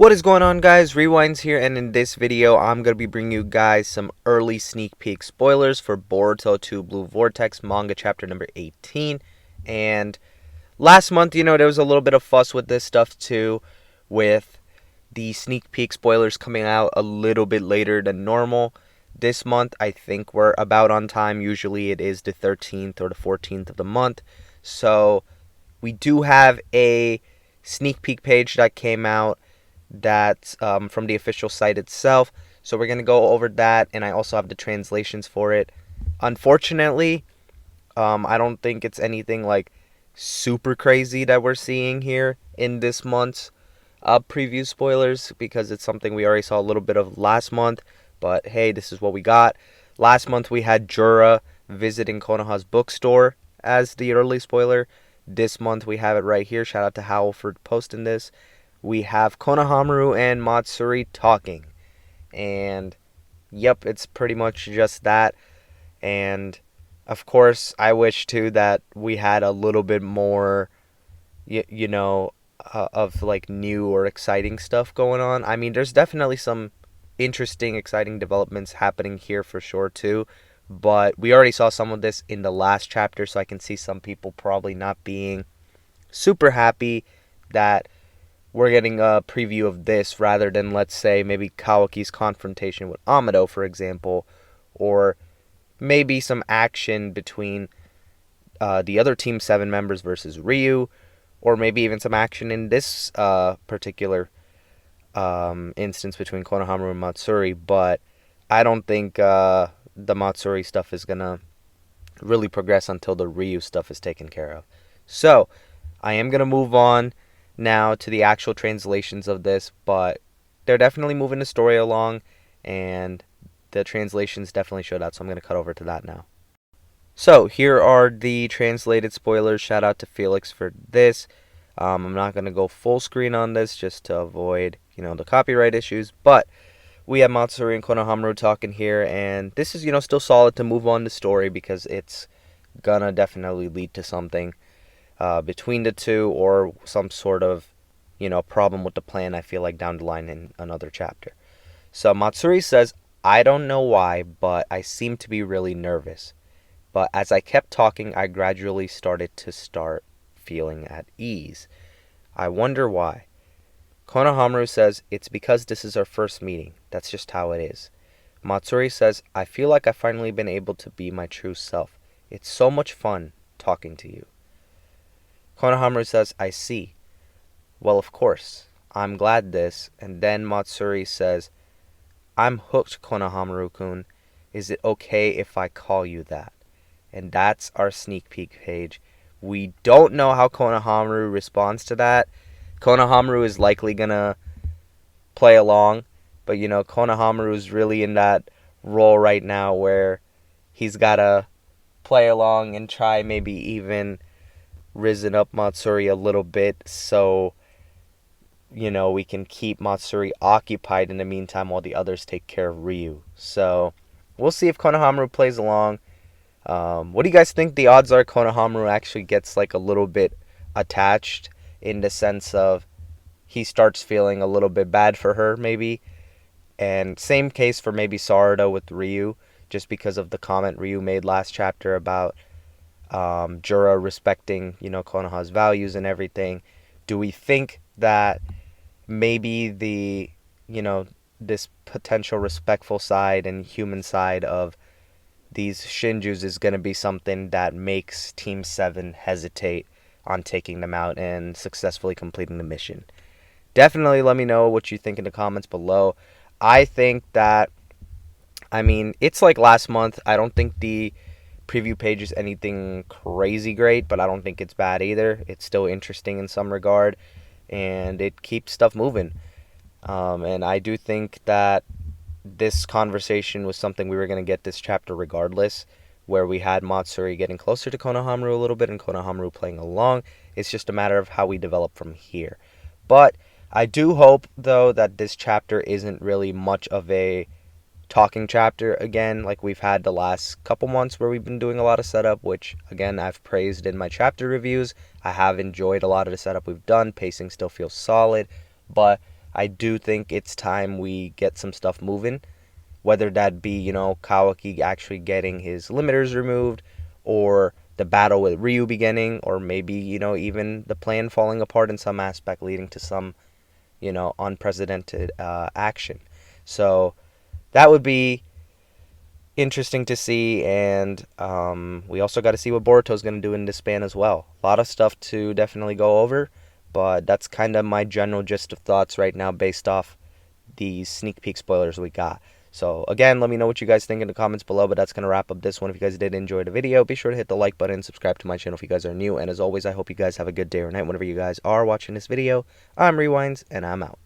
What is going on, guys? Rewinds here, and in this video I'm going to be bringing you guys some early sneak peek spoilers for Boruto 2 Blue Vortex manga chapter number 18. And last month, there was a little bit of fuss with this stuff too, with the sneak peek spoilers coming out a little bit later than normal. This month I think we're about on time. Usually it is the 13th or the 14th of the month. So we do have a sneak peek page that came out that's from the official site itself. So we're going to go over that, and I also have the translations for it. Unfortunately, I don't think it's anything like super crazy that we're seeing here in this month's preview spoilers, because it's something we already saw a little bit of last month. But hey, this is what we got. Last month we had Jura visiting Konoha's bookstore as the early spoiler. This month we have it right here. Shout out to Howell for posting this. We have Konohamaru and Matsuri talking. And yep, it's pretty much just that. And of course, I wish too that we had a little bit more, of like new or exciting stuff going on. I mean, there's definitely some interesting, exciting developments happening here for sure too. But we already saw some of this in the last chapter, so I can see some people probably not being super happy that we're getting a preview of this rather than, let's say, maybe Kawaki's confrontation with Amado, for example, or maybe some action between the other Team 7 members versus Ryu, or maybe even some action in this particular instance between Konohamaru and Matsuri. But I don't think the Matsuri stuff is going to really progress until the Ryu stuff is taken care of. So, I am going to move on now to the actual translations of this, but they're definitely moving the story along, and the translations definitely showed out, so I'm going to cut over to that now. So here are the translated spoilers. Shout out to Felix for this. I'm not going to go full screen on this just to avoid the copyright issues, but we have Matsuri and Konohamaru talking here, and this is still solid to move on the story, because it's gonna definitely lead to something between the two, or some sort of problem with the plan, I feel like, down the line in another chapter. So Matsuri says, "I don't know why, but I seem to be really nervous. But as I kept talking, I gradually started feeling at ease. I wonder why." Konohamaru says, "It's because this is our first meeting. That's just how it is." Matsuri says, "I feel like I've finally been able to be my true self. It's so much fun talking to you." Konohamaru says, "I see. Well, of course. I'm glad this." And then Matsuri says, "I'm hooked, Konohamaru-kun. Is it okay if I call you that?" And that's our sneak peek page. We don't know how Konohamaru responds to that. Konohamaru is likely gonna play along, but Konohamaru is really in that role right now where he's gotta play along and try maybe even risen up Matsuri a little bit, so we can keep Matsuri occupied in the meantime while the others take care of Ryu. So we'll see if Konohamaru plays along. What do you guys think the odds are Konohamaru actually gets like a little bit attached, in the sense of he starts feeling a little bit bad for her maybe? And same case for maybe Sarada with Ryu, just because of the comment Ryu made last chapter about Jura respecting Konoha's values and everything. Do we think that maybe the this potential respectful side and human side of these Shinjus is going to be something that makes Team 7 hesitate on taking them out and successfully completing the mission? Definitely let me know what you think in the comments below. I think that, it's like last month. I don't think the preview page is anything crazy great, but I don't think it's bad either. It's still interesting in some regard, and it keeps stuff moving. And I do think that this conversation was something we were going to get this chapter regardless, where we had Matsuri getting closer to Konohamaru a little bit and Konohamaru playing along. It's just a matter of how we develop from here. But I do hope, though, that this chapter isn't really much of a talking chapter again, like we've had the last couple months where we've been doing a lot of setup, which again I've praised in my chapter reviews. I have enjoyed a lot of the setup we've done. Pacing still feels solid, but I do think it's time we get some stuff moving, whether that be, Kawaki actually getting his limiters removed, or the battle with Ryu beginning, or maybe, even the plan falling apart in some aspect, leading to some, unprecedented action. So that would be interesting to see, and we also got to see what Boruto's going to do in this span as well. A lot of stuff to definitely go over, but that's kind of my general gist of thoughts right now based off these sneak peek spoilers we got. So again, let me know what you guys think in the comments below, but that's going to wrap up this one. If you guys did enjoy the video, be sure to hit the like button, subscribe to my channel if you guys are new, and as always, I hope you guys have a good day or night whenever you guys are watching this video. I'm Rewinds, and I'm out.